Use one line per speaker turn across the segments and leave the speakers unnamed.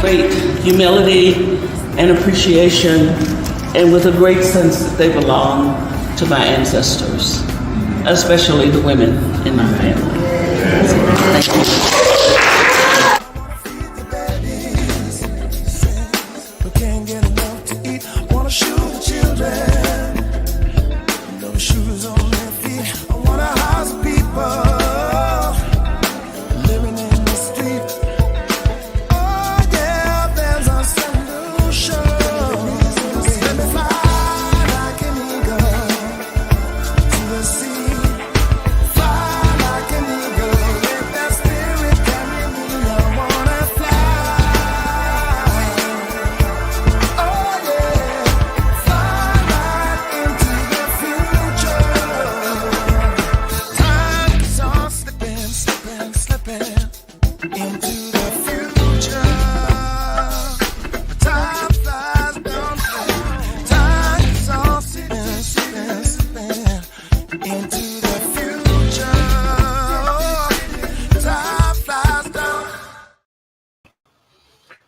Great humility and appreciation, and with a great sense that they belong to my ancestors, especially the women in my family. Thank you.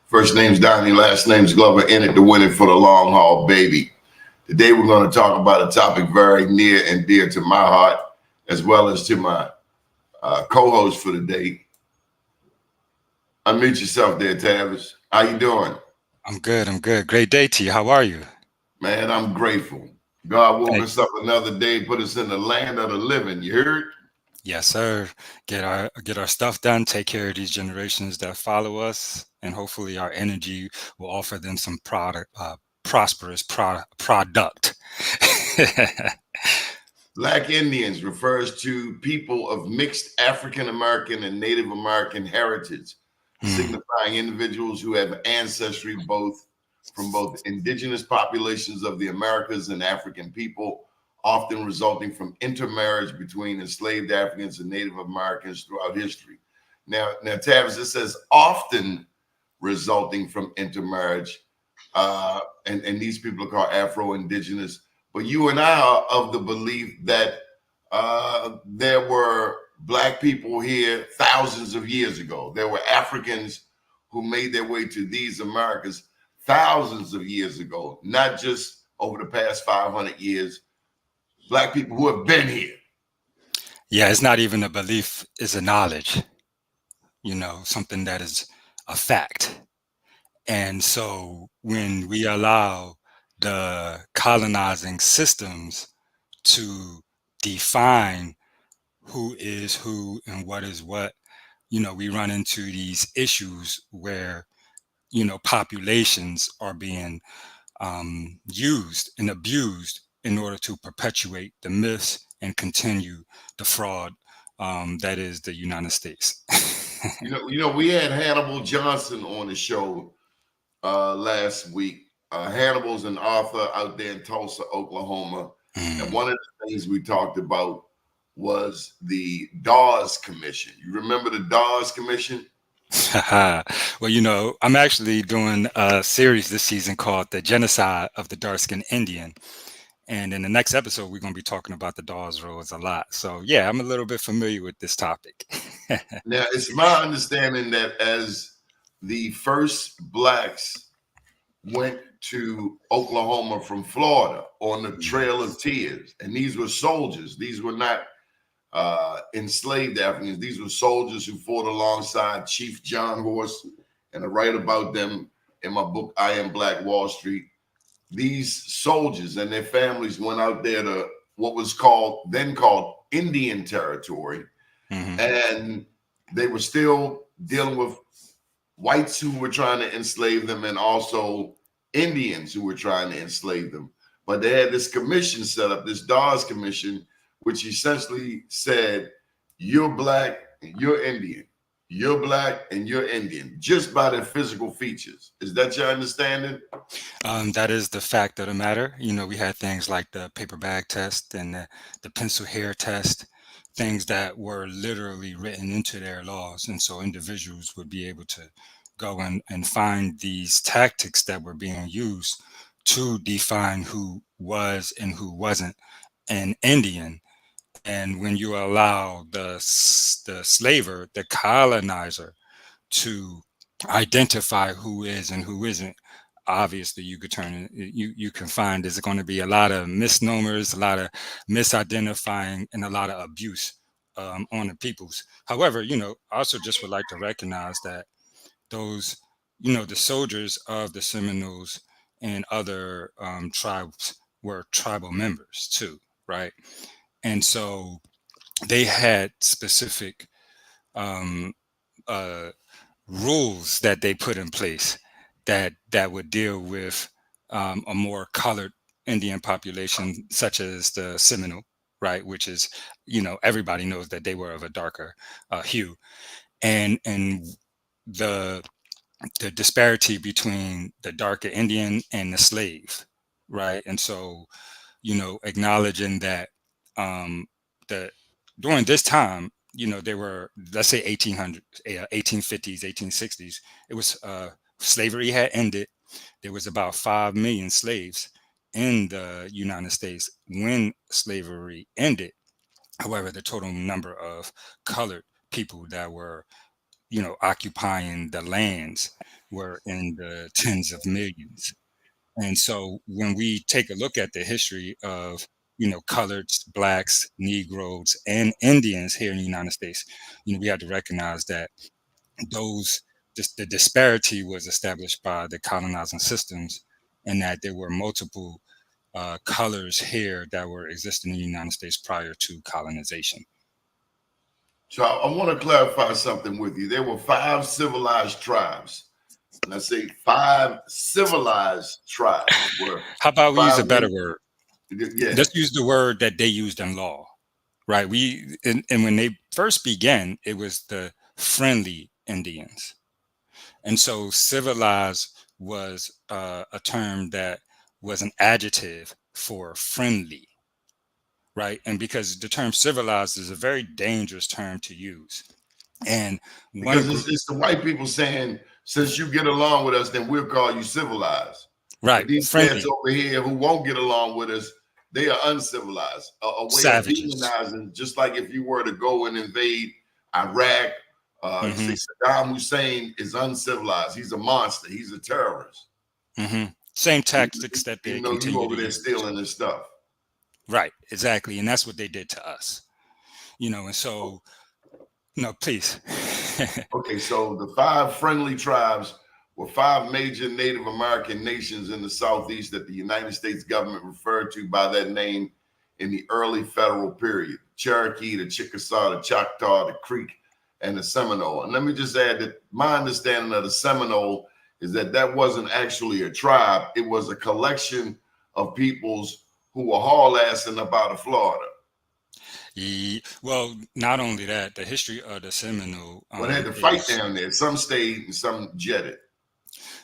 First name's Doni, last name's Glover, in it to win it for the long haul, baby. Today we're going to talk about a topic very near and dear to my heart, as well as to my co-host for the day. Unmute yourself there, Tavis. How you doing?
I'm good. Great day to you. How are you?
Man, I'm grateful. God woke us up another day, put us in the land of the living. You heard?
Yes, sir. Get our stuff done, take care of these generations that follow us, and hopefully our energy will offer them some prosperous product.
Black Indians refers to people of mixed African American and Native American heritage, signifying individuals who have ancestry from both indigenous populations of the Americas and African people, often resulting from intermarriage between enslaved Africans and Native Americans throughout history. Now, Tavis, it says often resulting from intermarriage, and these people are called Afro-Indigenous. But you and I are of the belief that there were Black people here thousands of years ago. There were Africans who made their way to these Americas thousands of years ago, not just over the past 500 years. Black people who have been here.
Yeah, it's not even a belief, it's a knowledge, something that is a fact. And so when we allow the colonizing systems to define who is who and what is what, we run into these issues where, populations are being used and abused in order to perpetuate the myths and continue the fraud that is the United States.
We had Hannibal Johnson on the show last week. Hannibal's an author out there in Tulsa, Oklahoma. And one of the things we talked about was the Dawes Commission. You remember the Dawes Commission?
Well, I'm actually doing a series this season called The Genocide of the Dark-Skinned Indian. And in the next episode, we're going to be talking about the Dawes Roads a lot. So, yeah, I'm a little bit familiar with this topic.
Now, it's my understanding that as the first Blacks went to Oklahoma from Florida on the Trail of Tears, and these were soldiers. These were not enslaved Africans. These were soldiers who fought alongside Chief John Horse, and I write about them in my book, I Am Black Wall Street. these soldiers and their families went out there to what was then called Indian territory, and they were still dealing with whites who were trying to enslave them and also Indians who were trying to enslave them. But they had this commission set up, this Dawes Commission, which essentially said, you're black and you're Indian. You're black and you're Indian, just by their physical features. Is that your understanding?
That is the fact of the matter. You know, we had things like the paper bag test and the pencil hair test, things that were literally written into their laws. And so individuals would be able to go and find these tactics that were being used to define who was and who wasn't an Indian. And when you allow the slaver, the colonizer, to identify who is and who isn't, obviously you could you can find there's going to be a lot of misnomers, a lot of misidentifying, and a lot of abuse on the peoples. However, you know, I also just would like to recognize that those, you know, the soldiers of the Seminoles and other tribes were tribal members too, right? And so they had specific rules that they put in place that would deal with a more colored Indian population, such as the Seminole, right? Which is, you know, everybody knows that they were of a darker hue, and the disparity between the darker Indian and the slave, right? And so, you know, acknowledging that the during this time, you know, there were, let's say 1800s, 1850s, 1860s, it was slavery had ended. There was about 5 million slaves in the United States when slavery ended. However, the total number of colored people that were, you know, occupying the lands were in the tens of millions. And so when we take a look at the history of, you know, coloreds, blacks, Negroes, and Indians here in the United States, you know, we have to recognize that the disparity was established by the colonizing systems, and that there were multiple colors here that were existing in the United States prior to colonization.
So I want to clarify something with you. There were 5 civilized tribes. And I say 5 civilized tribes.
How about we use a better
major,
word?
Yeah.
Let's use the word that they used in law, right? And when they first began, it was the friendly Indians. And so civilized was a term that was an adjective for friendly, right? And because the term civilized is a very dangerous term to use. And
because it's the white people saying, since you get along with us, then we'll call you civilized.
Right.
But these cats over here who won't get along with us, they are uncivilized. A way
Savages.
of demonizing, just like if you were to go and invade Iraq, say Saddam Hussein is uncivilized. He's a monster. He's a terrorist.
Same tactics that they
you know you over there stealing his stuff.
Right, exactly. And that's what they did to us. You know, and so, no, please.
Okay, so the 5 friendly tribes were 5 major Native American nations in the Southeast that the United States government referred to by that name in the early federal period: Cherokee, the Chickasaw, the Choctaw, the Creek, and the Seminole. And let me just add that my understanding of the Seminole is that wasn't actually a tribe. It was a collection of peoples who were haul-assing up out of Florida.
Well, not only that, the history of the Seminole.
Well, they had to fight down there. Some stayed and some jetted.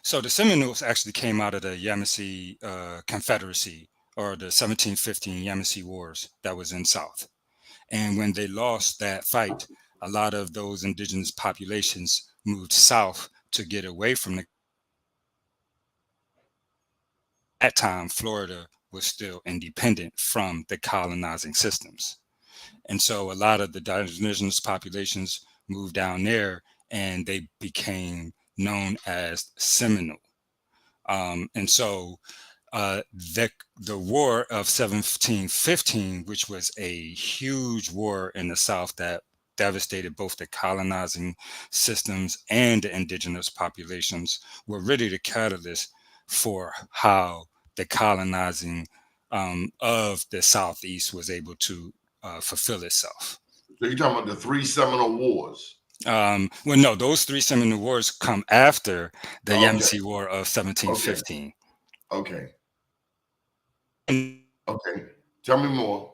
So the Seminoles actually came out of the Yamasee Confederacy, or the 1715 Yamasee Wars that was in South. And when they lost that fight, a lot of those indigenous populations moved south to get away from the. At that time, Florida was still independent from the colonizing systems. And so a lot of the indigenous populations moved down there, and they became known as Seminole. And so the War of 1715, which was a huge war in the South that devastated both the colonizing systems and the indigenous populations, were really the catalyst for how the colonizing of the Southeast was able to fulfill itself.
So you're talking about the 3 Seminole Wars?
Well, no, those 3 Seminole Wars come after the
Okay.
Yamasee War of 1715.
Okay.
And
Okay. Tell me more.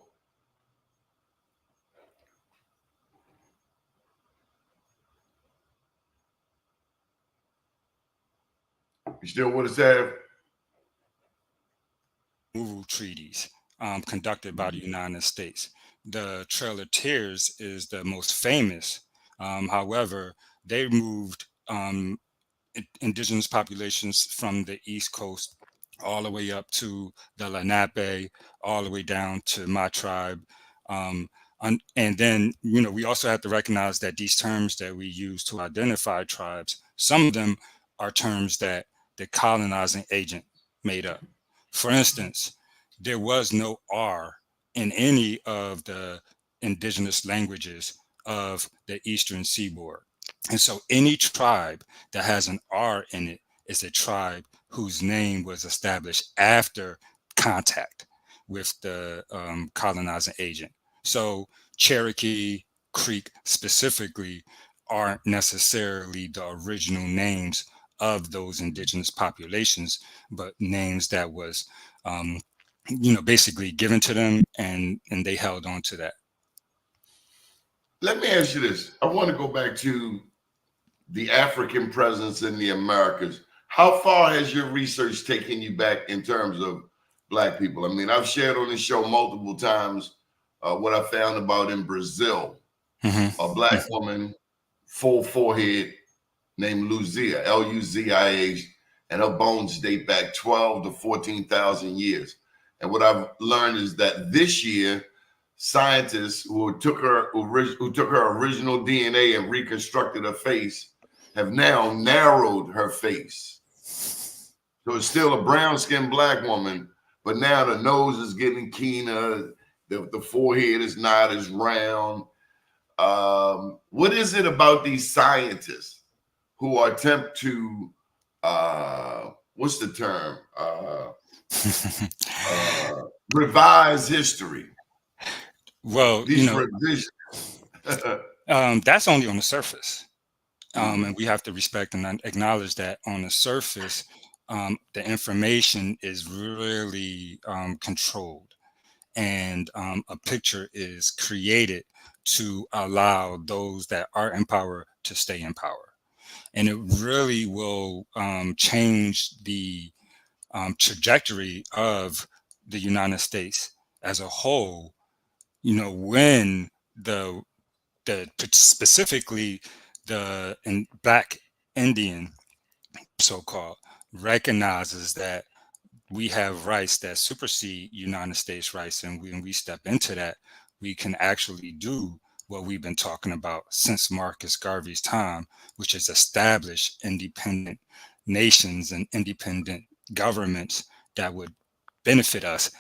You still with us, Tav?
removal treaties conducted by the United States. The Trail of Tears is the most famous. However, they moved indigenous populations from the East Coast all the way up to the Lenape, all the way down to my tribe. And then, we also have to recognize that these terms that we use to identify tribes, some of them are terms that the colonizing agent made up. For instance, there was no R in any of the indigenous languages of the Eastern Seaboard. And so any tribe that has an R in it is a tribe whose name was established after contact with the colonizing agent. So Cherokee, Creek specifically aren't necessarily the original names of those indigenous populations, but names that was, basically given to them, and they held on to that.
Let me ask you this. I want to go back to the African presence in the Americas. How far has your research taken you back in terms of Black people? I mean, I've shared on this show multiple times what I found about in Brazil, a Black woman, full forehead, named Luzia, Luzia, and her bones date back 12 to 14,000 years. And what I've learned is that this year, scientists who took her original DNA and reconstructed her face have now narrowed her face. So it's still a brown-skinned Black woman, but now the nose is getting keener, the forehead is not as round. What is it about these scientists who attempt to, what's the term? Revise history?
Well,
These revisions.
That's only on the surface. And we have to respect and acknowledge that on the surface, the information is really controlled, and a picture is created to allow those that are in power to stay in power. And it really will change the trajectory of the United States as a whole, when the specifically the Black Indian, so-called, recognizes that we have rights that supersede United States rights, and when we step into that, we can actually do what we've been talking about since Marcus Garvey's time, which is establish independent nations and independent governments that would benefit us.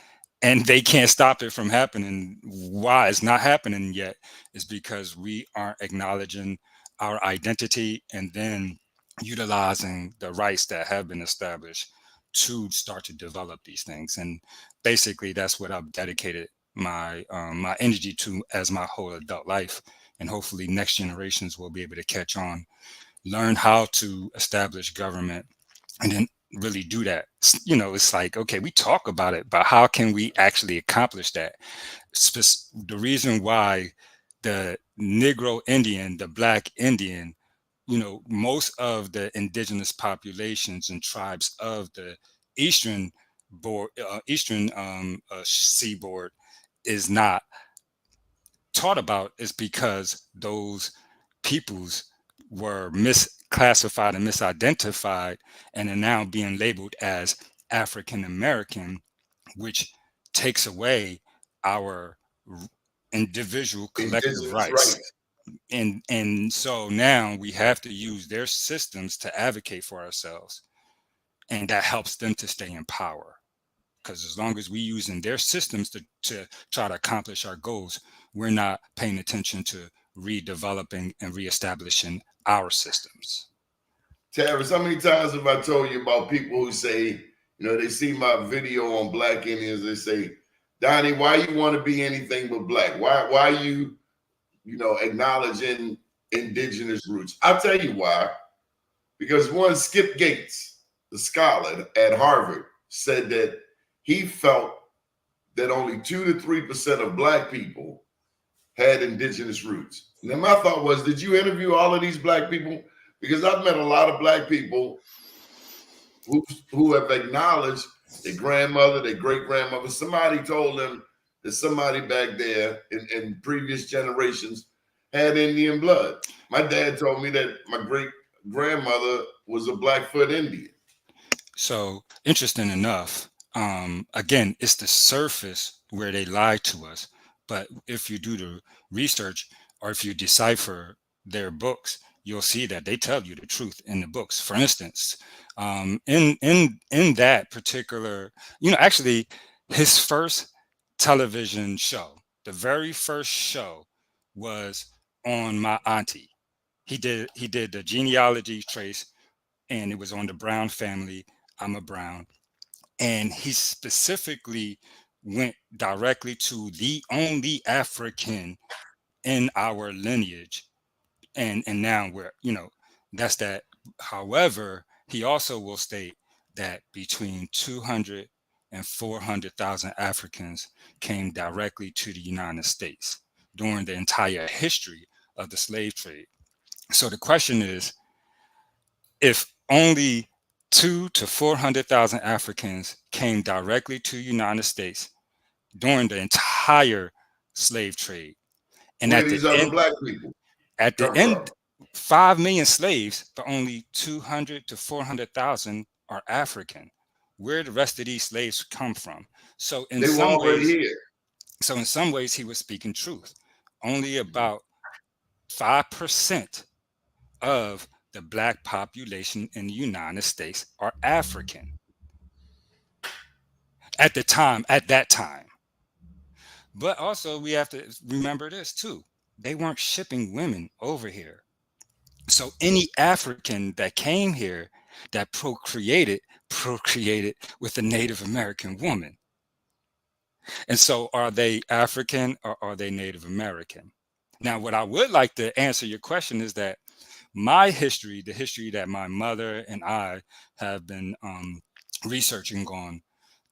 And they can't stop it from happening. Why it's not happening yet is because we aren't acknowledging our identity and then utilizing the rights that have been established to start to develop these things. And basically, that's what I've dedicated my my energy to as my whole adult life. And hopefully, next generations will be able to catch on, learn how to establish government, and then really do that. It's like, okay, we talk about it, but how can we actually accomplish that? The reason why the Negro Indian, the Black Indian, most of the indigenous populations and tribes of the eastern seaboard is not taught about, is because those peoples were misclassified and misidentified and are now being labeled as African American, which takes away our individual collective rights. And so now we have to use their systems to advocate for ourselves, and that helps them to stay in power. Because as long as we using their systems to try to accomplish our goals, we're not paying attention to redeveloping and reestablishing our systems.
Tavis, how many times have I told you about people who say You know, they see my video on Black Indians. They say, Donnie, why you want to be anything but black? Why you acknowledging indigenous roots? I'll tell you why. Because one, Skip Gates, the scholar at Harvard, said that he felt that only 2 to 3% of black people had indigenous roots. And then my thought was, did you interview all of these black people? Because I've met a lot of black people who have acknowledged their grandmother, their great grandmother. Somebody told them that somebody back there in previous generations had Indian blood. My dad told me that my great grandmother was a Blackfoot Indian.
So interesting enough, again, it's the surface where they lie to us. But if you do the research or if you decipher their books, you'll see that they tell you the truth in the books. For instance, in that particular, actually, his first television show, the very first show, was on my auntie. He did the genealogy trace, and it was on the Brown family. I'm a Brown, and he specifically went directly to the only African in our lineage, and now we're that's that. However, he also will state that between 200 and 400,000 Africans came directly to the United States during the entire history of the slave trade. So the question is, if only 2 to 400,000 Africans came directly to the United States during the entire slave trade, and
Where these other black people
at the
come
end,
from?
5 million slaves, but only 200 to 400,000 are African. Where the rest of these slaves come from? So in
They were
some
already
ways,
here.
he was speaking truth. Only about 5% of the black population in the United States are African at that time. But also we have to remember this too. They weren't shipping women over here. So any African that came here that procreated with a Native American woman. And so are they African or are they Native American? Now, what I would like to answer your question is that my history, the history that my mother and I have been researching on,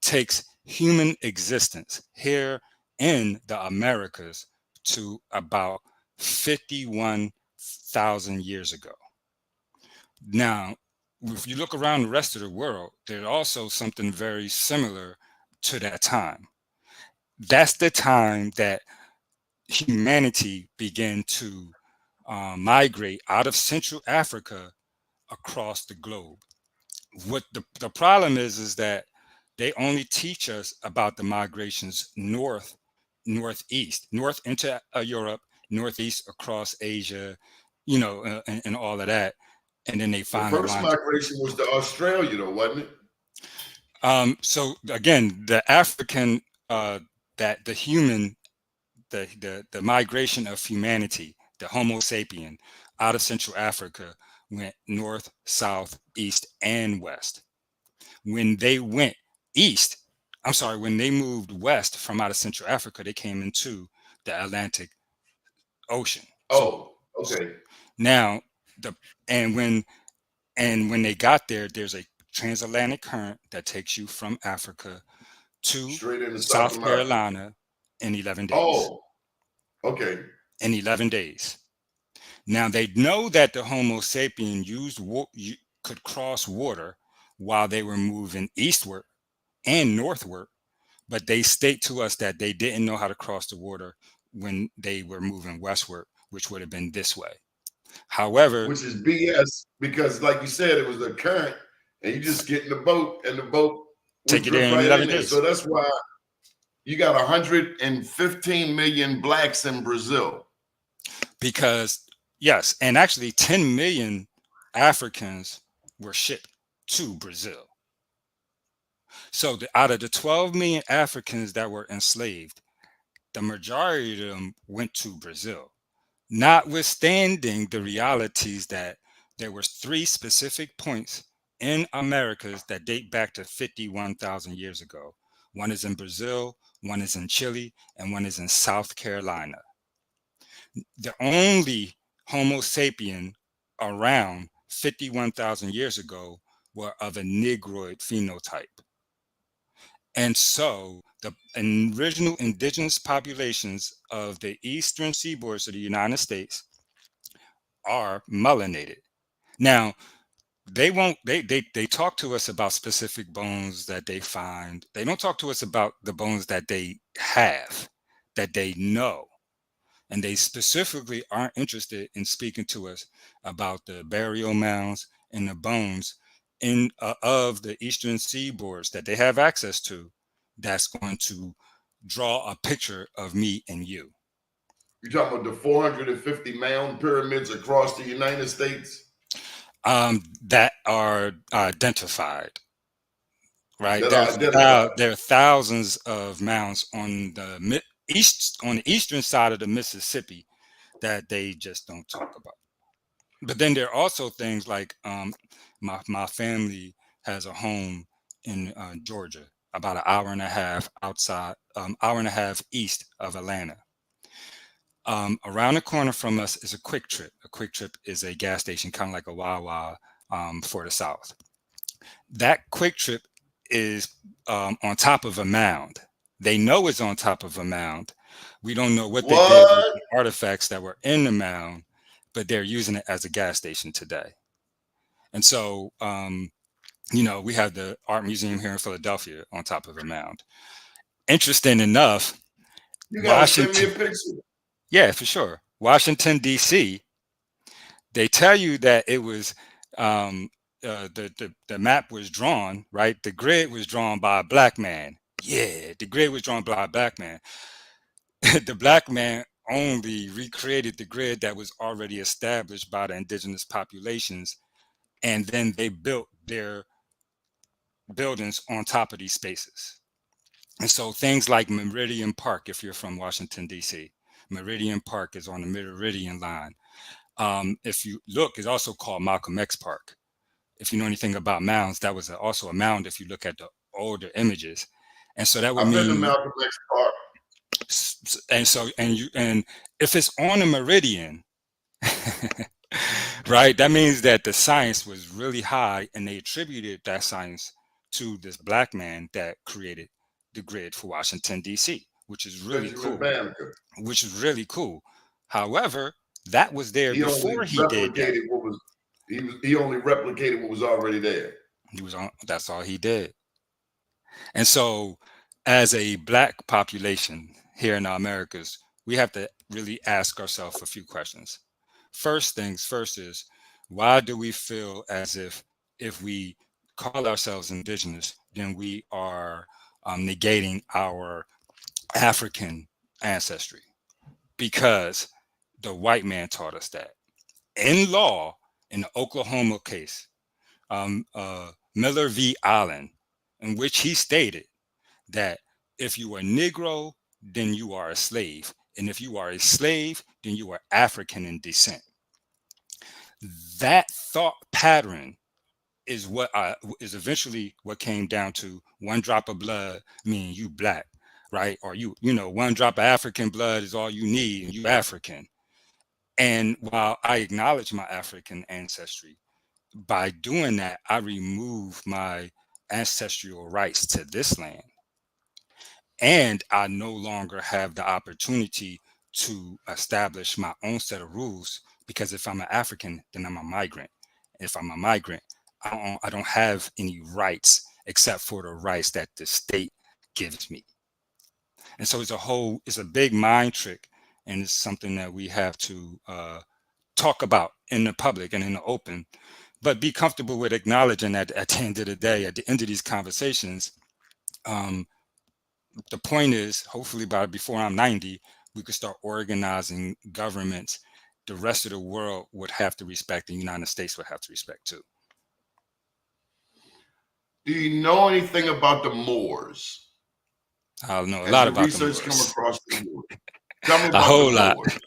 takes human existence here in the Americas to about 51,000 years ago. Now, if you look around the rest of the world, there's also something very similar to that time. That's the time that humanity began to migrate out of Central Africa across the globe. What the problem is that they only teach us about the migrations northeast, north into Europe, northeast across Asia, and all of that. And then they
The
finally
first migration was to Australia, though, wasn't it?
So again, the African, that the human, the migration of humanity, the Homo sapien, out of Central Africa went north, south, east, and west. When they went east, when they moved west from out of Central Africa, they came into the Atlantic Ocean.
Oh, okay.
Now and when they got there, there's a transatlantic current that takes you from Africa to
Straight into South
South
America.
Carolina in 11 days.
Oh, okay.
In 11 days. Now they know that the Homo sapien could cross water while they were moving eastward and northward, but they state to us that they didn't know how to cross the water when they were moving westward, which would have been this way. However,
which is BS because, like you said, it was a current, and you just get in the boat, and the boat
take you there in 11 days.
So that's why you got 115 million blacks in Brazil.
Because yes, and actually 10 million Africans were shipped to Brazil. So out of the 12 million Africans that were enslaved, the majority of them went to Brazil, notwithstanding the realities that there were 3 specific points in Americas that date back to 51,000 years ago. One is in Brazil, one is in Chile, and one is in South Carolina. The only Homo sapien around 51,000 years ago were of a Negroid phenotype. And so the original indigenous populations of the eastern seaboards of the United States are melanated. Now, they talk to us about specific bones that they find. They don't talk to us about the bones that they have, that they know. And they specifically aren't interested in speaking to us about the burial mounds and the bones of the eastern seaboards that they have access to, that's going to draw a picture of me and you.
You're talking about the 450 mound pyramids across the United States?
That are identified, right?
That
There are thousands of mounds on the eastern side of the Mississippi that they just don't talk about. But then there are also things like my family has a home in Georgia, about an hour and a half hour and a half east of Atlanta. Around the corner from us is a Quick Trip. A Quick Trip is a gas station, kind of like a Wawa for the South. That Quick Trip is on top of a mound. They know it's on top of a mound. We don't know what they did with the artifacts that were in the mound, but they're using it as a gas station today. And so, we have the Art Museum here in Philadelphia on top of a mound. Interesting enough,
you gotta send me a picture.
Yeah, for sure. Washington, D.C., they tell you that it was the map was drawn, right? The grid was drawn by a black man. Yeah, the grid was drawn by a black man. The black man only recreated the grid that was already established by the indigenous populations, and then they built their buildings on top of these spaces. And so things like Meridian Park, if you're from Washington, D.C., Meridian Park is on the Meridian line. If you look, it's also called Malcolm X Park. If you know anything about mounds, that was also a mound if you look at the older images. And so that would mean...
I've been to Malcolm X Park.
And if it's on a meridian, right, that means that the science was really high, and they attributed that science to this black man that created the grid for Washington, D.C., which is really cool. Which is really cool. However, that was there before he did that.
He only replicated what was already there.
That's all he did. And so, as a black population here in the Americas, we have to really ask ourselves a few questions. First things first is, why do we feel as if we call ourselves indigenous, then we are negating our African ancestry? Because the white man taught us that. In law, in the Oklahoma case, Miller v. Allen, in which he stated that if you are Negro, then you are a slave. And if you are a slave, then you are African in descent. That thought pattern is what is eventually what came down to one drop of blood meaning you black, right? Or one drop of African blood is all you need and you African. And while I acknowledge my African ancestry, by doing that, I remove my ancestral rights to this land. And I no longer have the opportunity to establish my own set of rules, because if I'm an African, then I'm a migrant. If I'm a migrant, I don't have any rights except for the rights that the state gives me. And so it's a big mind trick, and it's something that we have to talk about in the public and in the open, but be comfortable with acknowledging that at the end of the day, at the end of these conversations, the point is, hopefully before I'm 90, we could start organizing governments the rest of the world would have to respect, the United States would have to respect too.
Do you know anything about the Moors?
I know a lot about the Moors.
Research come across the Moors. Tell me
A
about
whole
the
lot.
Moors.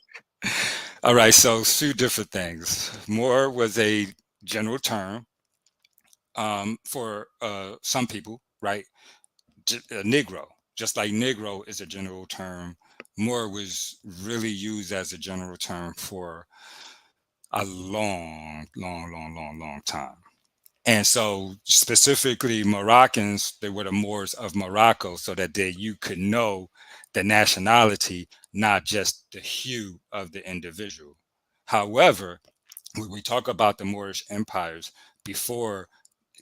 All right, so a few different things. Moor was a general term for some people, right? Negro, just like Negro is a general term, Moor was really used as a general term for a long time. And so specifically Moroccans, they were the Moors of Morocco, so that you could know the nationality, not just the hue of the individual. However, when we talk about the Moorish empires before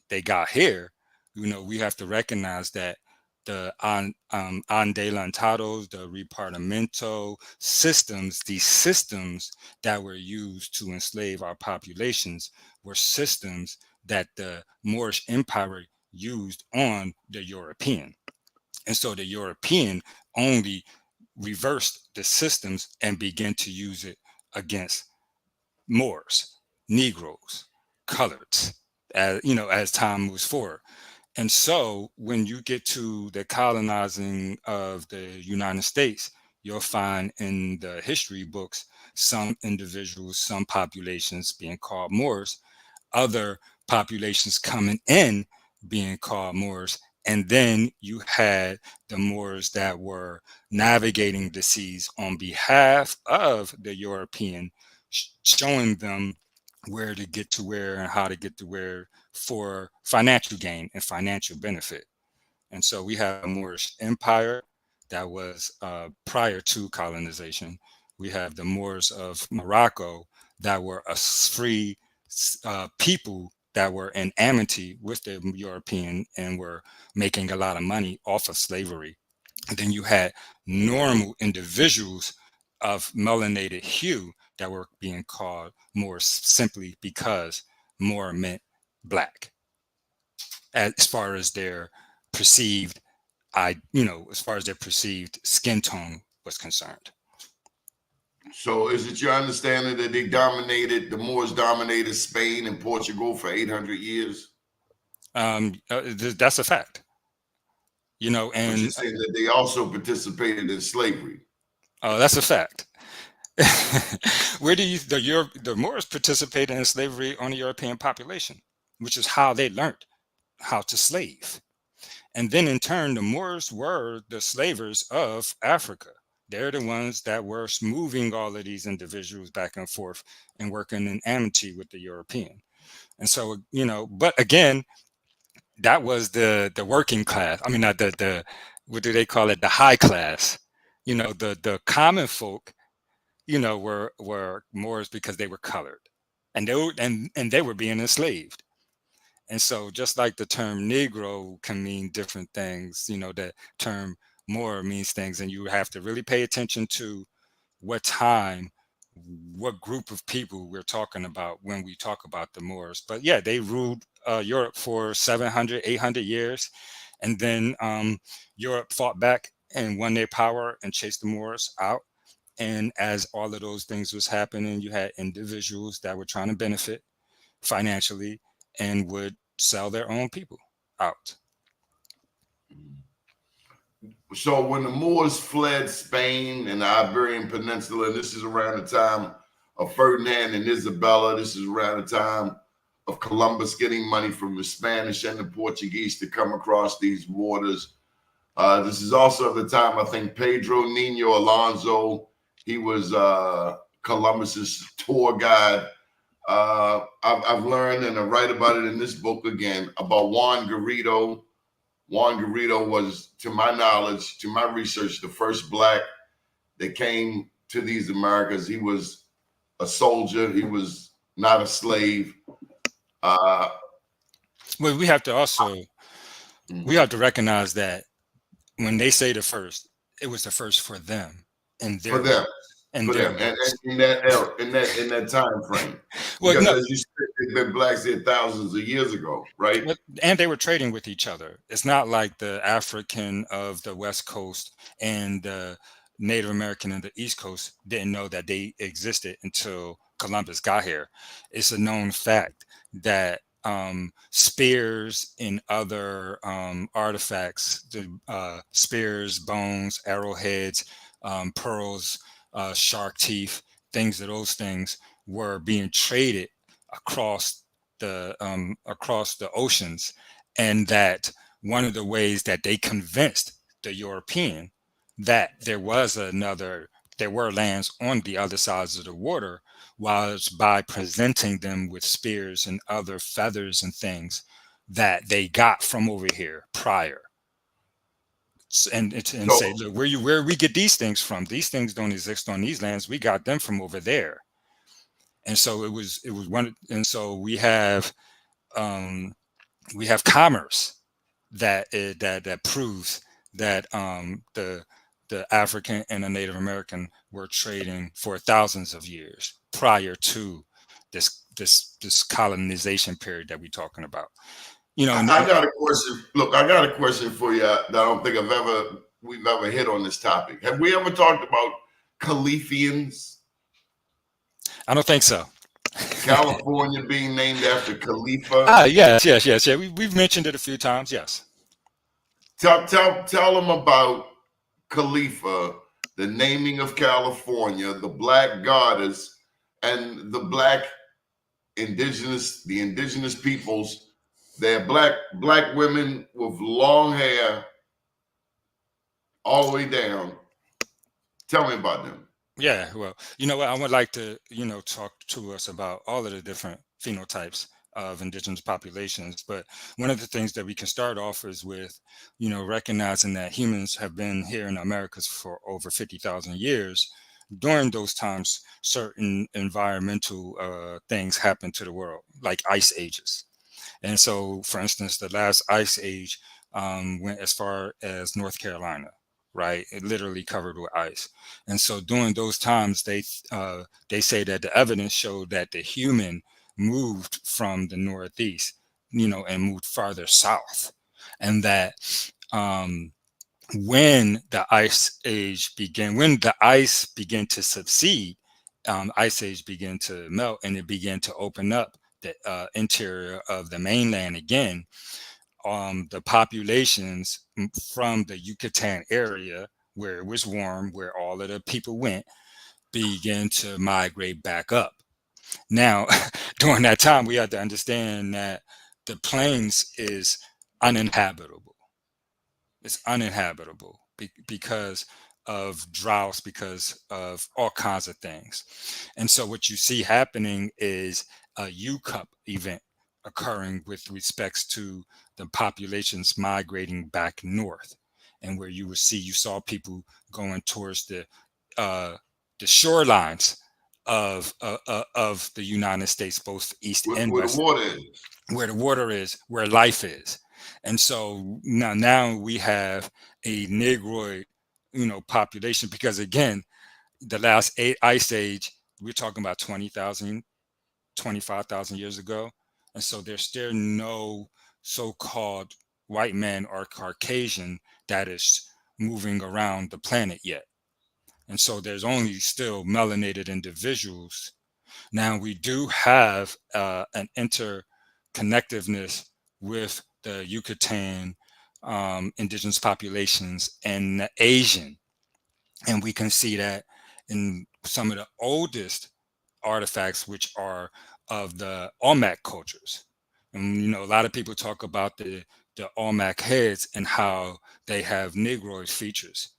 they got here, we have to recognize that the adelantados, the repartimento systems, these systems that were used to enslave our populations were systems that the Moorish Empire used on the European. And so the European only reversed the systems and began to use it against Moors, Negroes, coloreds, as time moves forward. And so when you get to the colonizing of the United States, you'll find in the history books some individuals, some populations being called Moors, other populations coming in being called Moors. And then you had the Moors that were navigating the seas on behalf of the European, showing them where to get to where and how to get to where for financial gain and financial benefit. And so we have a Moorish empire that was prior to colonization. We have the Moors of Morocco that were a free people that were in amity with the European and were making a lot of money off of slavery. And then you had normal individuals of melanated hue that were being called Moors simply because Moor meant black, as far as their perceived as far as their perceived skin tone was concerned.
So is it your understanding that the Moors dominated Spain and Portugal for 800 years?
That's a fact.
But you're
And
saying that they also participated in slavery.
that's a fact. Where do the Moors participated in slavery on the European population, which is how they learned how to slave. And then in turn, the Moors were the slavers of Africa. They're the ones that were moving all of these individuals back and forth and working in amity with the European. And so, but again, that was the working class. I mean, not the what do they call it? The high class. The common folk, were Moors because they were colored, and they were being enslaved. And so just like the term Negro can mean different things, the term Moor means things, and you have to really pay attention to what time, what group of people we're talking about when we talk about the Moors. But yeah, they ruled Europe for 700, 800 years. And then Europe fought back and won their power and chased the Moors out. And as all of those things was happening, you had individuals that were trying to benefit financially and would sell their own people out.
So when the Moors fled Spain and the Iberian Peninsula, and this is around the time of Ferdinand and Isabella, this is around the time of Columbus getting money from the Spanish and the Portuguese to come across these waters. This is also the time, I think, Pedro Nino Alonso, he was Columbus's tour guide. I've learned, and I write about it in this book again, about Juan Garrido. Juan Garrido was, to my knowledge, to my research, the first Black that came to these Americas. He was a soldier. He was not a slave.
Well, we have to recognize that when they say the first, it was the first for them and
for them. And in that era, in that time frame, because as you said, they've been Blacks here thousands of years ago, right?
And they were trading with each other. It's not like the African of the West Coast and the Native American of the East Coast didn't know that they existed until Columbus got here. It's a known fact that spears and other artifacts, spears, bones, arrowheads, pearls, shark teeth, those things were being traded across across the oceans, and that one of the ways that they convinced the European that there were lands on the other sides of the water was by presenting them with spears and other feathers and things that they got from over here prior. And
So,
say, look, where we get these things from? These things don't exist on these lands. We got them from over there. And so it was one. And so we have commerce that proves that the African and the Native American were trading for thousands of years prior to this colonization period that we're talking about. You know,
I got a question. Look, I got a question for you that I don't think we've ever hit on this topic. Have we ever talked about Khalifians?
I don't think so.
California being named after Khalifa.
Yes. Yeah. We've mentioned it a few times. Yes.
Tell them about Khalifa, the naming of California, the black goddess, and the indigenous peoples. They're black women with long hair all the way down. Tell me about them.
Yeah, well, you know what? I would like to, talk to us about all of the different phenotypes of indigenous populations. But one of the things that we can start off is with, recognizing that humans have been here in Americas for over 50,000 years. During those times, certain environmental things happened to the world, like ice ages. And so, for instance, the last ice age went as far as North Carolina, right? It literally covered with ice. And so during those times, they say that the evidence showed that the human moved from the Northeast, and moved farther south. And that when the ice began to subside, ice age began to melt, and it began to open up the interior of the mainland again. The populations from the Yucatan area, where it was warm, where all of the people went, began to migrate back up. Now, during that time, we have to understand that the plains is uninhabitable. It's uninhabitable because of droughts, because of all kinds of things. And so what you see happening is a U-Cup event occurring with respects to the populations migrating back north, and where you saw people going towards the shorelines of the United States, both east and
Where
west,
the water is.
where the water is, where life is. And so now we have a Negroid, population, because again, the last ice age, we're talking about 20,000, 25,000 years ago. And so there's still no so-called white man or Caucasian that is moving around the planet yet. And so there's only still melanated individuals. Now we do have an interconnectiveness with the Yucatan indigenous populations and the Asian. And we can see that in some of the oldest artifacts, which are of the Olmec cultures. And, a lot of people talk about the Olmec heads and how they have Negroid features.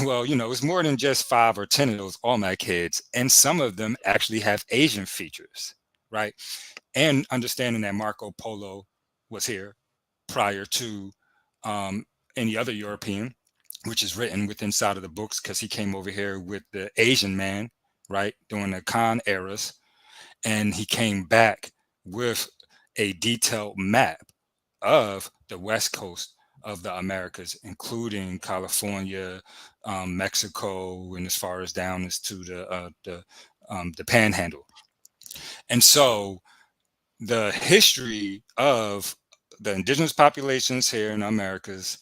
Well, it's more than just 5 or 10 of those Olmec heads, and some of them actually have Asian features, right? And understanding that Marco Polo was here prior to any other European, which is written within inside of the books, because he came over here with the Asian man, right, during the Khan eras, and he came back with a detailed map of the west coast of the Americas, including California, Mexico, and as far as down as to the Panhandle. And so the history of the indigenous populations here in Americas,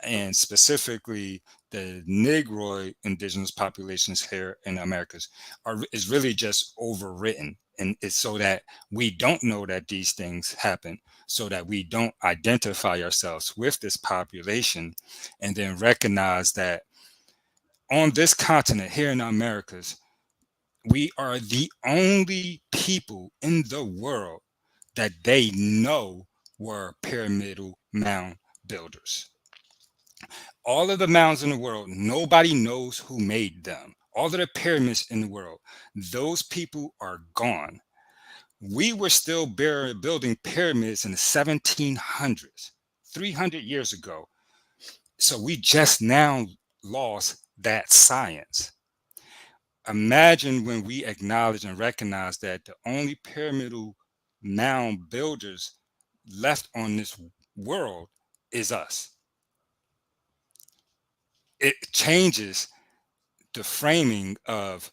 and specifically the Negroid indigenous populations here in Americas, is really just overwritten. And it's so that we don't know that these things happen, so that we don't identify ourselves with this population, and then recognize that on this continent here in Americas, we are the only people in the world that they know were pyramidal mound builders. All of the mounds in the world, nobody knows who made them. All of the pyramids in the world, those people are gone. We were still building pyramids in the 1700s, 300 years ago. So we just now lost that science. Imagine when we acknowledge and recognize that the only pyramidal mound builders left on this world is us. It changes the framing of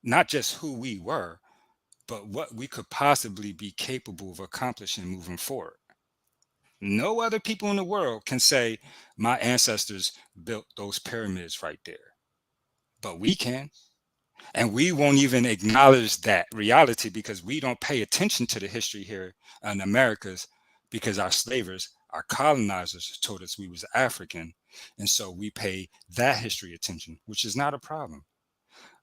not just who we were, but what we could possibly be capable of accomplishing moving forward. No other people in the world can say, my ancestors built those pyramids right there, but we can. And we won't even acknowledge that reality because we don't pay attention to the history here in Americas, because our slavers, our colonizers told us we was African. And so we pay that history attention, which is not a problem.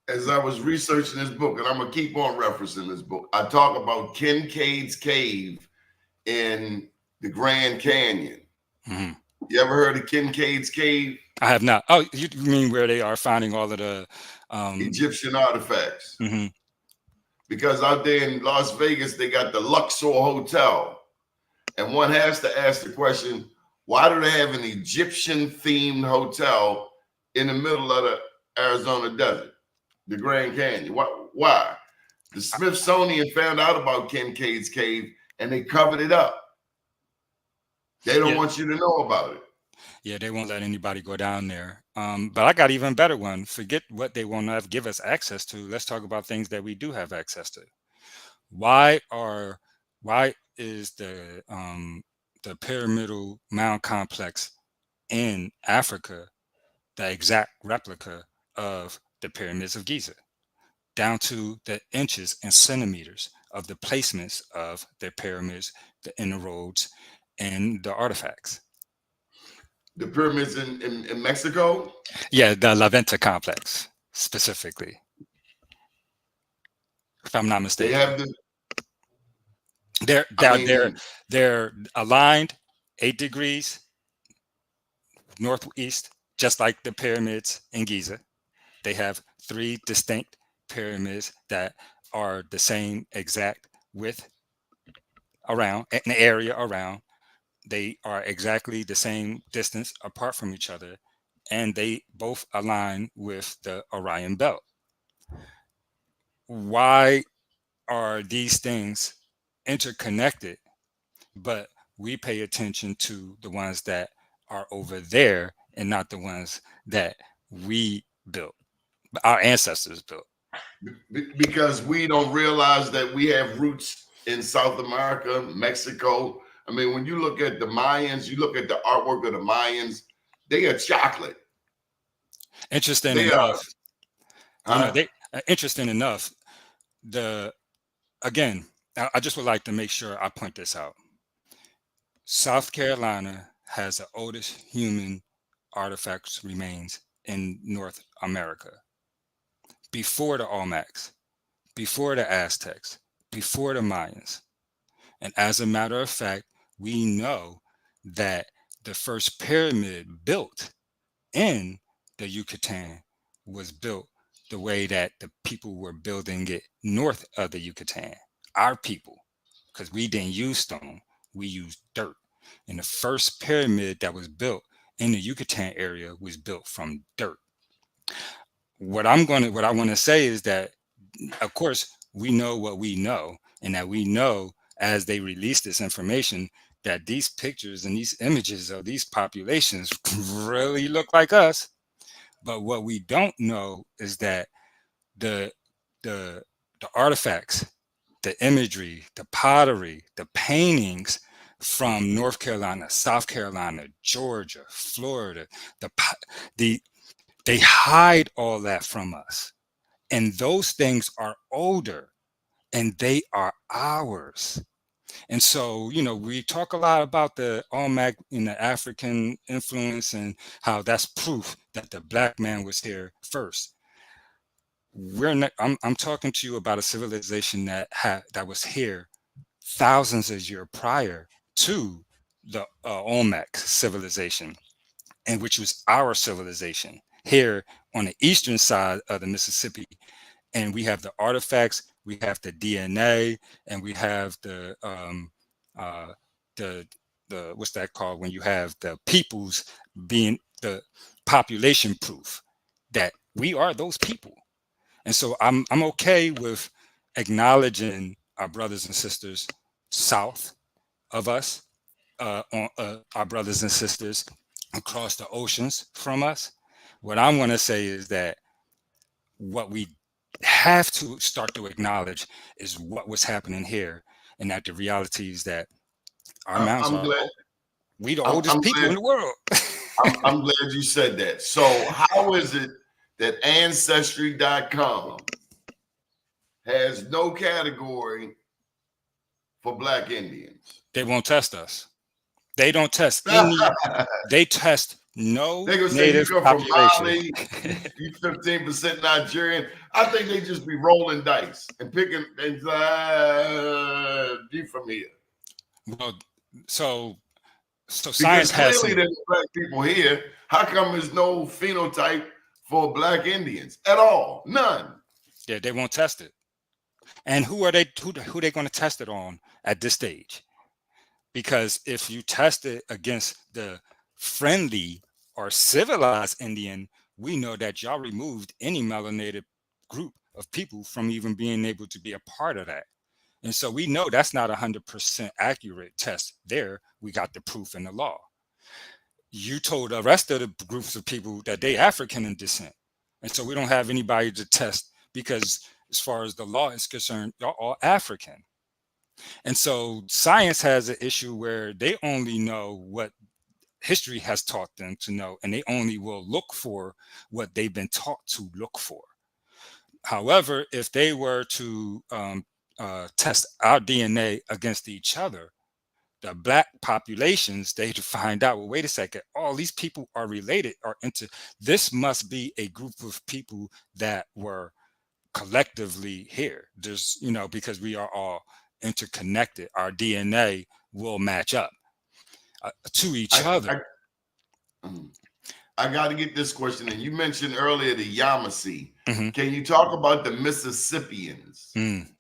As I was researching this book, and I'm going to keep on referencing this book, I talk about Kincaid's Cave in the Grand Canyon.
Mm-hmm.
You ever heard of Kincaid's Cave?
I have not. Oh, you mean where they are finding all of the
Egyptian artifacts?
Mm-hmm.
Because out there in Las Vegas, they got the Luxor Hotel. And one has to ask the question, why do they have an Egyptian-themed hotel in the middle of the Arizona desert, the Grand Canyon? Why? The Smithsonian found out about Kincaid's Cave, and they covered it up. They don't want you to know about it.
Yeah, they won't let anybody go down there. But I got even better one. Forget what they won't have give us access to. Let's talk about things that we do have access to. Why is the pyramidal mound complex in Africa the exact replica of the pyramids of Giza, down to the inches and centimeters of the placements of the pyramids, the inner roads, and the artifacts?
The pyramids in Mexico?
Yeah, the La Venta complex specifically, if I'm not mistaken.
They have the.
They're aligned 8 degrees northeast, just like the pyramids in Giza. They have 3 distinct pyramids that are the same exact width around, an area around. They are exactly the same distance apart from each other, and they both align with the Orion belt. Why are these things interconnected, but we pay attention to the ones that are over there and not the ones that we built, our ancestors built?
Because we don't realize that we have roots in South America, Mexico. I mean, when you look at the Mayans, you look at the artwork of the Mayans, they are chocolate.
Interesting enough. Interesting enough. Again, I just would like to make sure I point this out. South Carolina has the oldest human artifacts remains in North America. Before the Olmecs, before the Aztecs, before the Mayans. And as a matter of fact, we know that the first pyramid built in the Yucatan was built the way that the people were building it north of the Yucatan, our people, because we didn't use stone, we used dirt. And the first pyramid that was built in the Yucatan area was built from dirt. What I want to say is that, of course, we know what we know, and that we know as they release this information that these pictures and these images of these populations really look like us. But what we don't know is that the artifacts, the imagery, the pottery, the paintings from North Carolina, South Carolina, Georgia, Florida, they hide all that from us. And those things are older and they are ours. And so, we talk a lot about the Olmec and the African influence and how that's proof that the black man was here first. I'm talking to you about a civilization that was here thousands of years prior to the Olmec civilization, and which was our civilization here on the eastern side of the Mississippi. And we have the artifacts, we have the DNA, and we have uh, the what's that called when you have the peoples being the population proof that we are those people. And so I'm okay with acknowledging our brothers and sisters south of us, our brothers and sisters across the oceans from us. What I'm going to say is that what we have to start to acknowledge is what was happening here, and that the reality is that our mountains
I'm
are
glad.
we the
I'm
oldest people
glad.
in the world.
I'm glad you said that. So, how is it that Ancestry.com has no category for Black Indians?
They won't test us. They don't test any. They test no
They're gonna say you
native
come from
population.
Mali, you 15% Nigerian. I think they just be rolling dice and picking and you from here.
Well, so
Because
science has
clearly
some.
there's Black people here. How come there's no phenotype for Black Indians at all? None.
Yeah, they won't test it. And who are they? Who they going to test it on at this stage? Because if you test it against the friendly or civilized Indian, we know that y'all removed any melanated group of people from even being able to be a part of that. And so we know that's not 100% accurate test there. We got the proof in the law. You told the rest of the groups of people that they African in descent. And so we don't have anybody to test because as far as the law is concerned, y'all all African. And so science has an issue where they only know what history has taught them to know, and they only will look for what they've been taught to look for. However, if they were to test our DNA against each other, the Black populations, they'd find out, well, wait a second, all these people are related, this must be a group of people that were collectively here. There's, because we are all interconnected, our DNA will match up to each other.
I got to get this question in. You mentioned earlier the Yamasee.
Mm-hmm.
Can you talk about the Mississippians?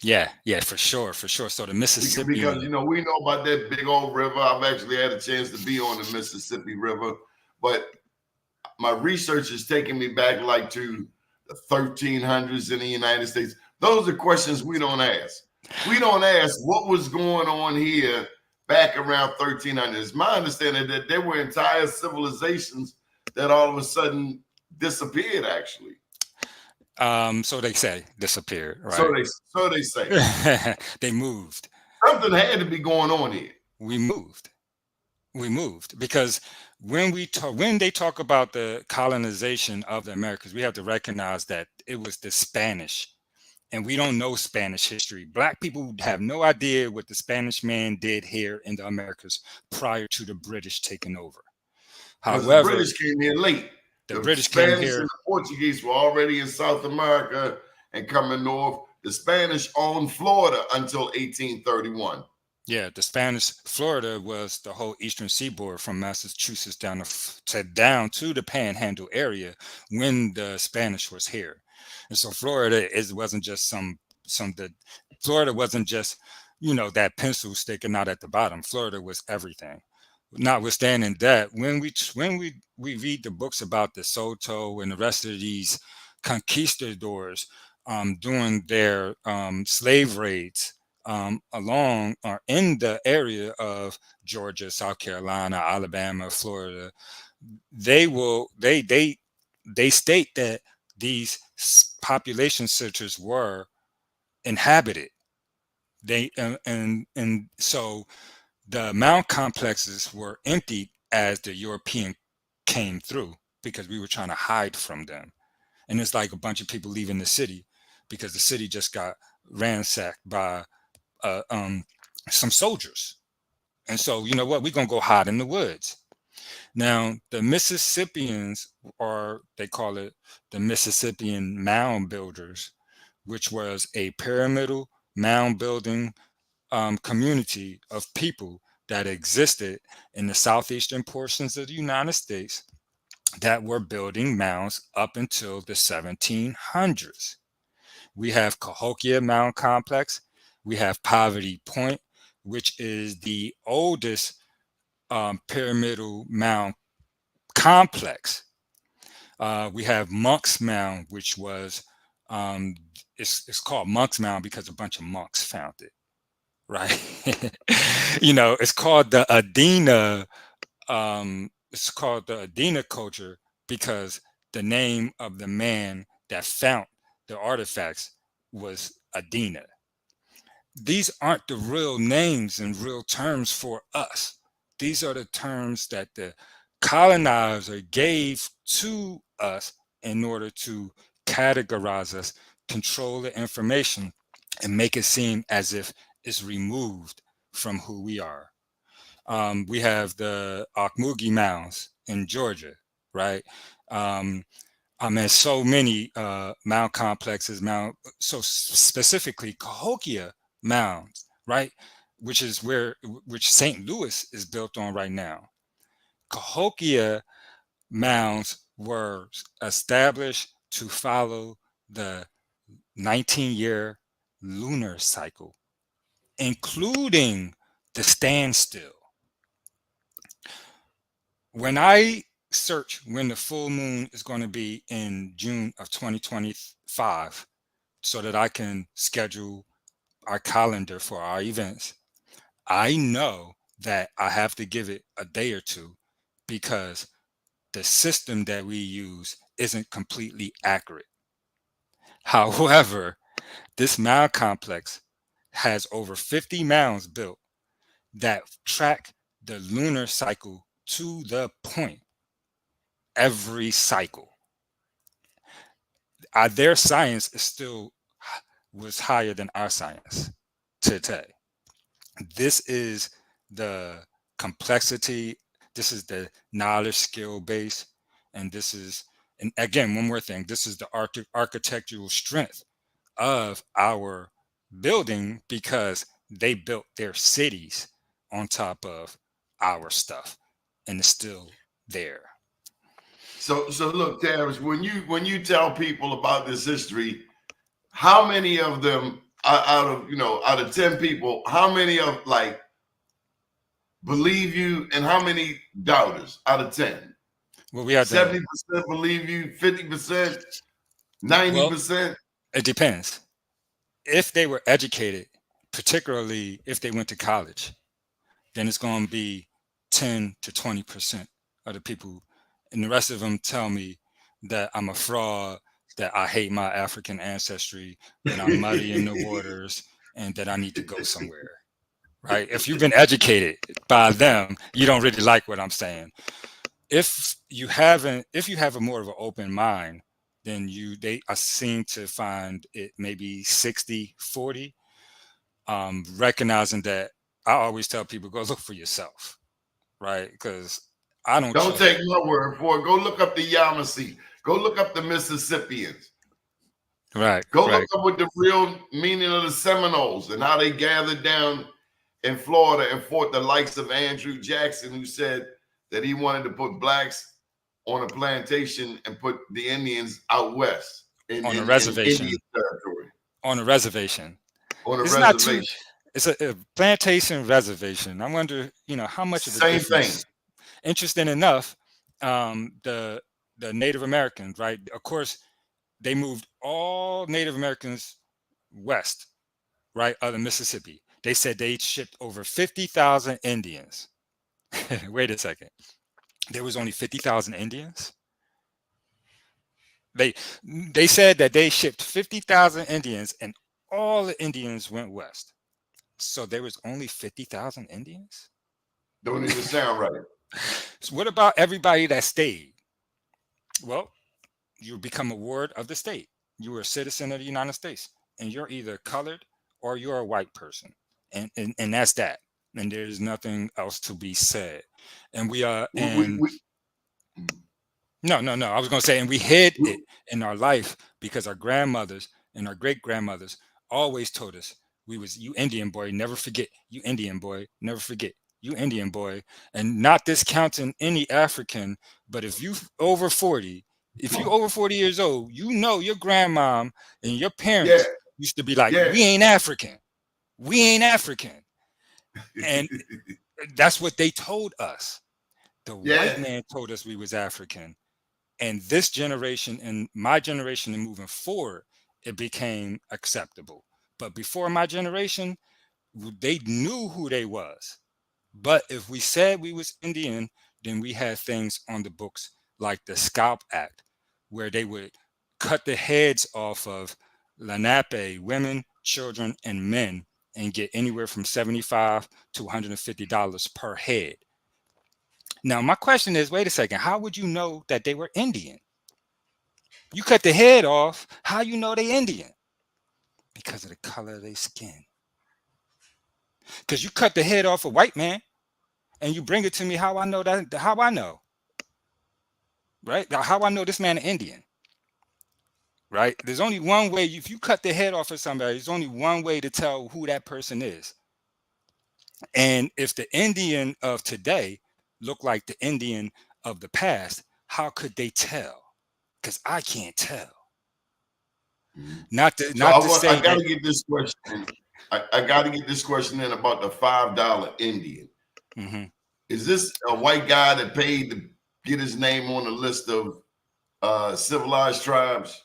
Yeah, for sure. So the Mississippi,
because we know about that big old river. I've actually had a chance to be on the Mississippi River, but my research is taking me back like to the 1300s in the United States. Those are questions we don't ask. We don't ask what was going on here back around 1300. It's my understanding that there were entire civilizations that all of a sudden disappeared, actually.
So they say disappeared, right?
So they say.
They moved.
Something had to be going on here.
We moved because when they talk about the colonization of the Americas, we have to recognize that it was the Spanish, and we don't know Spanish history. Black people have no idea what the Spanish man did here in the Americas prior to the British taking over.
However, the British came here late.
The British
Spanish
came here.
And the Portuguese were already in South America and coming north. The Spanish owned Florida until 1831.
Yeah, the Spanish Florida was the whole eastern seaboard from Massachusetts down to the Panhandle area when the Spanish was here. And so Florida wasn't just Florida wasn't just, that pencil sticking out at the bottom. Florida was everything. Notwithstanding that, when we read the books about the Soto and the rest of these conquistadors doing their slave raids along or in the area of Georgia, South Carolina, Alabama, Florida, they state that these population centers were inhabited. And so the mound complexes were emptied as the European came through because we were trying to hide from them. And it's like a bunch of people leaving the city because the city just got ransacked by some soldiers. And so, you know what? We're going to go hide in the woods. Now, the Mississippians, or they call it the Mississippian mound builders, which was a pyramidal mound building community of people that existed in the southeastern portions of the United States that were building mounds up until the 1700s. We have Cahokia Mound Complex. We have Poverty Point, which is the oldest pyramidal mound complex. We have Monk's Mound, which was um, it's called Monk's Mound because a bunch of monks found it, right? It's called the Adena. It's called the Adena culture because the name of the man that found the artifacts was Adena. These aren't the real names and real terms for us. These are the terms that the colonizer gave to us in order to categorize us, control the information, and make it seem as if it's removed from who we are. We have the Okmulgee Mounds in Georgia, right? There's so many mound complexes, so specifically Cahokia Mounds, right? Which St. Louis is built on right now. Cahokia Mounds were established to follow the 19-year lunar cycle, including the standstill. When I search when the full moon is going to be in June of 2025 so that I can schedule our calendar for our events, I know that I have to give it a day or two because the system that we use isn't completely accurate. However, this mound complex has over 50 mounds built that track the lunar cycle to the point every cycle. Their science is still was higher than our science today. This is the complexity. This is the knowledge skill base, and this is, and again, one more thing. This is the architectural strength of our building because they built their cities on top of our stuff, and it's still there.
So look, Tavis, when you tell people about this history, how many of them out of 10 people, how many of like believe you and how many doubters out of 10?
Well, we had
70% believe you, 50%, 90%.
It depends. If they were educated, particularly if they went to college, then it's going to be 10 to 20% of the people. And the rest of them tell me that I'm a fraud, that I hate my African ancestry, that I'm muddy in the waters, and that I need to go somewhere. Right? If you've been educated by them, you don't really like what I'm saying. If you have a more of an open mind, then they seem to find it maybe 60-40. Recognizing that I always tell people, go look for yourself, right? Because I
don't take my word for it. Go look up the Yamasee. Go look up the Mississippians.
Right.
Go look up what the real meaning of the Seminoles and how they gathered down in Florida and fought the likes of Andrew Jackson, who said that he wanted to put blacks on a plantation and put the Indians out west
on a reservation.
Indian territory.
On a reservation.
On a reservation.
It's a plantation reservation. I wonder, how much of a
same
difference.
Thing.
Interesting enough, the Native Americans, right? Of course, they moved all Native Americans west, right, of the Mississippi. They said they shipped over 50,000 Indians. Wait a second. There was only 50,000 Indians? They said that they shipped 50,000 Indians and all the Indians went west. So there was only 50,000 Indians?
Don't even sound right.
So what about everybody that stayed? Well, you become a ward of the state. You were a citizen of the United States, and you're either colored or you're a white person. And that's that. And there's nothing else to be said. And we are No. I was going to say, and we hid it in our life because our grandmothers and our great grandmothers always told us, We was, you Indian boy, never forget. You Indian boy, never forget. You Indian boy. And not discounting any African, but if you over 40, if you over 40 years old, you know your grandmom and your
Yeah,
parents used to be like,
yeah,
we ain't African. We ain't African. And that's what they told us. The white
yeah.
man told us we was African. And this generation and my generation and moving forward, it became acceptable. But before my generation, they knew who they was. But if we said we was Indian, then we had things on the books like the Scalp Act, where they would cut the heads off of Lenape women, children, and men and get anywhere from $75 to $150 per head. Now, my question is, wait a second, how would you know that they were Indian? You cut the head off, how you know they Indian? Because of the color of their skin. Because you cut the head off a white man and you bring it to me, how I know that, how I know, right? How I know this man an Indian, right? There's only one way, if you cut the head off of somebody, there's only one way to tell who that person is. And if the Indian of today look like the Indian of the past, how could they tell? Because I can't tell. Not
So I
to
want,
say
I got
that.
to get this question. I got to get this question in about the $5 Indian.
Mhm.
Is this a white guy that paid to get his name on the list of civilized tribes?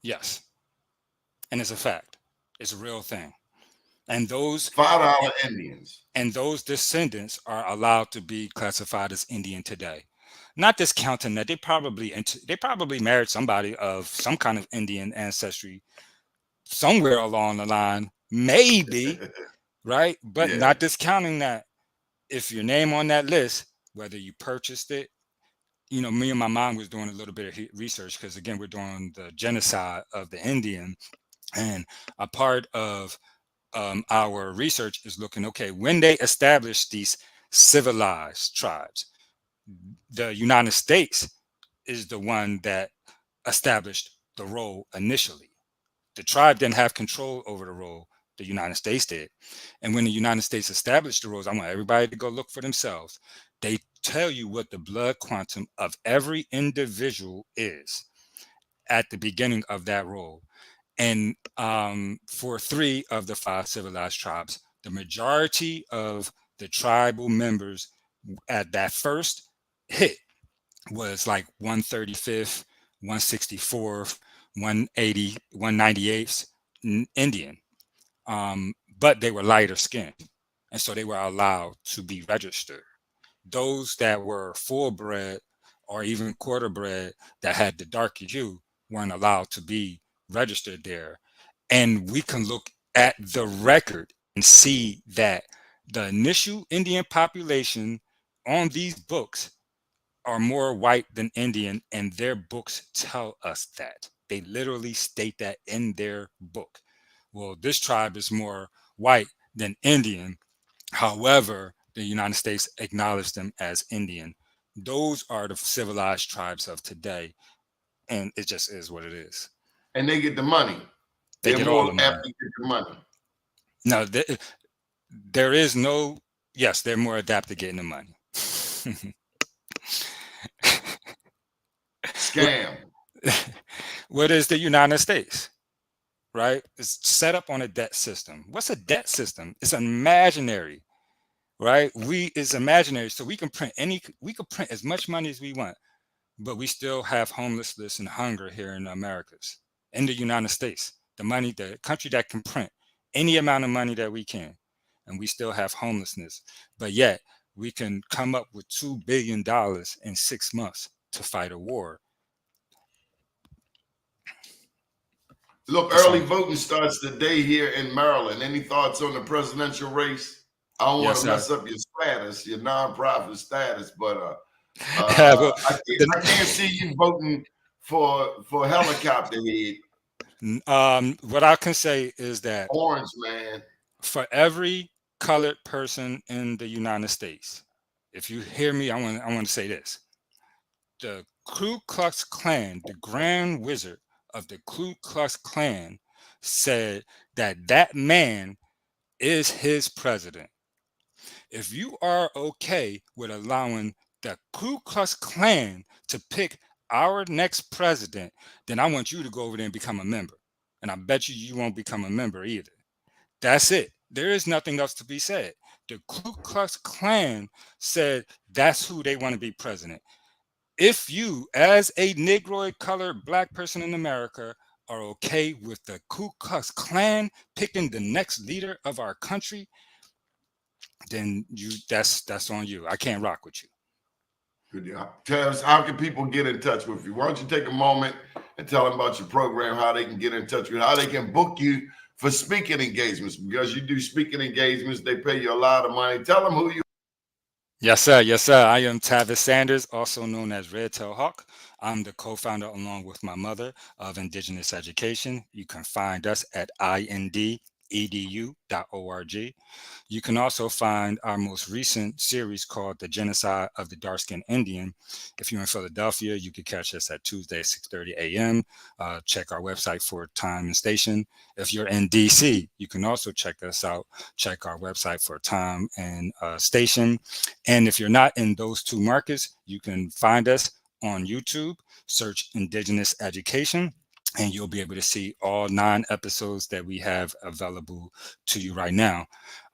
Yes. And it's a fact. It's a real thing. And those
$5 Indians.
and those descendants are allowed to be classified as Indian today. Not discounting that they probably married somebody of some kind of Indian ancestry somewhere along the line, maybe, right? But
Yeah.
not discounting that if your name on that list, whether you purchased it, me and my mom was doing a little bit of research because again, we're doing the genocide of the Indian, and a part of our research is looking, okay, when they established these civilized tribes, the United States is the one that established the role initially. The tribe didn't have control over the role, the United States did. And when the United States established the roles, I want everybody to go look for themselves. They tell you what the blood quantum of every individual is at the beginning of that role. And for 3 of the 5 civilized tribes, the majority of the tribal members at that first hit was like 135th, 164th, 180, 198th Indian. But they were lighter skinned. And so they were allowed to be registered. Those that were full bred or even quarter bred that had the darker hue weren't allowed to be registered there. And we can look at the record and see that the initial Indian population on these books are more white than Indian, and their books tell us that. They literally state that in their book. Well, this tribe is more white than Indian. However, the United States acknowledged them as Indian. Those are the civilized tribes of today, and it just is what it is.
And they get the money.
They
They're
get all the
more
money.
apt to get the money.
No, there is no, yes, they're more adept to getting the money.
Scam.
What is the United States? Right? It's set up on a debt system. What's a debt system? It's imaginary, right? It's imaginary. So we can print as much money as we want, but we still have homelessness and hunger here in the Americas, in the United States. The country that can print any amount of money that we can, and we still have homelessness. But yet we can come up with $2 billion in 6 months to fight a war.
Look,
It's
early
on.
voting starts today here in Maryland. Any thoughts on the presidential race? I don't want
Yes,
to
sir.
mess up your status, your nonprofit status, but
Well,
I can't see you voting for helicopter head,
what I can say is that
orange man.
for every colored person in the United States, if you hear me, I want to say this: the Ku Klux Klan, the Grand Wizard of the Ku Klux Klan, said that man is his president. If you are okay with allowing the Ku Klux Klan to pick our next president, then I want you to go over there and become a member. And I bet you won't become a member either. That's it. There is nothing else to be said. The Ku Klux Klan said that's who they want to be president. If you, as a Negroid colored black person in America, are okay with the Ku Klux Klan picking the next leader of our country, then that's on you. I can't rock with you.
Good deal. Tavis, how can people get in touch with you? Why don't you take a moment and tell them about your program, how they can get in touch with you, how they can book you for speaking engagements, because you do speaking engagements, they pay you a lot of money. Tell them who you are.
Yes, sir. Yes, sir. I am Tavis Sanders, also known as Red Tail Hawk. I'm the co-founder, along with my mother, of Indigenous Education. You can find us at indedu.org. You can also find our most recent series called The Genocide of the Dark-Skinned Indian. If you're in Philadelphia, you can catch us at Tuesday at 6:30 a.m. Check our website for time and station. If you're in DC, you can also check us out. Check our website for time and station. And if you're not in those two markets, you can find us on YouTube, search Indigenous Education, and you'll be able to see all 9 episodes that we have available to you right now.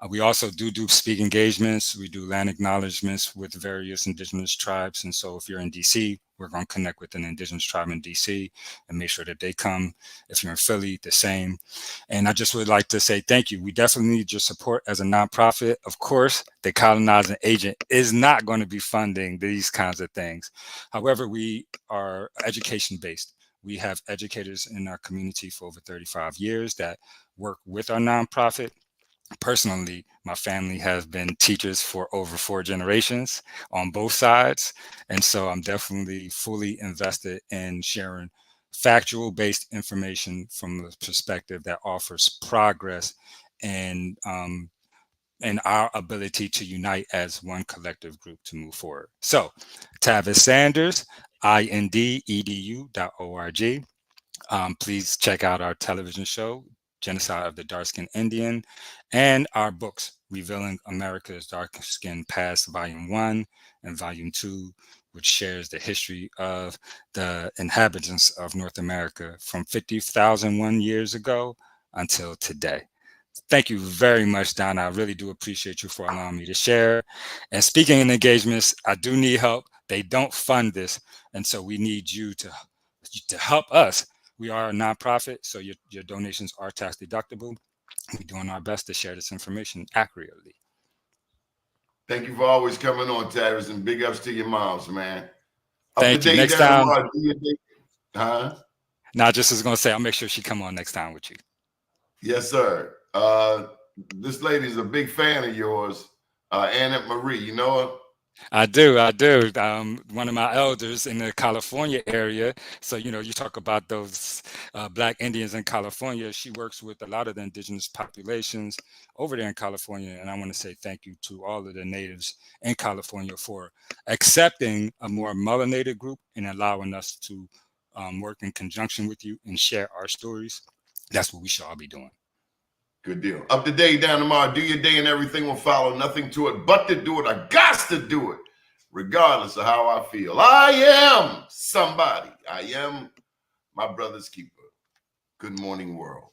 We also do speak engagements. We do land acknowledgements with various indigenous tribes. And so if you're in DC, we're going to connect with an indigenous tribe in DC and make sure that they come. If you're in Philly, the same. And I just would like to say thank you. We definitely need your support as a nonprofit. Of course, the colonizing agent is not going to be funding these kinds of things. However, we are education-based. We have educators in our community for over 35 years that work with our nonprofit. Personally, my family has been teachers for over 4 generations on both sides. And so I'm definitely fully invested in sharing factual based information from a perspective that offers progress and our ability to unite as one collective group to move forward. So Tavis Sanders, indedu.org. Please check out our television show, Genocide of the Dark-Skinned Indian, and our books, Revealing America's Dark-Skinned Past, Volume 1 and Volume 2, which shares the history of the inhabitants of North America from 50,001 years ago until today. Thank you very much, Donna. I really do appreciate you for allowing me to share. And speaking in engagements, I do need help. They don't fund this, and so we need you to help us. We are a nonprofit, so your donations are tax deductible. We're doing our best to share this information accurately.
Thank you for always coming on, Tavis, and big ups to your moms, man.
Thank you. Next time.
Huh?
No, I just was going to say, I'll make sure she come on next time with you.
Yes, sir. This lady is a big fan of yours, Annette Marie. You know her?
I do. One of my elders in the California area. So, you talk about those Black Indians in California. She works with a lot of the indigenous populations over there in California. And I want to say thank you to all of the natives in California for accepting a more melanated group and allowing us to work in conjunction with you and share our stories. That's what we should all be doing.
Good deal. Up to date, down tomorrow. Do your day and everything will follow. Nothing to it but to do it. I got to do it, regardless of how I feel. I am somebody. I am my brother's keeper. Good morning, world.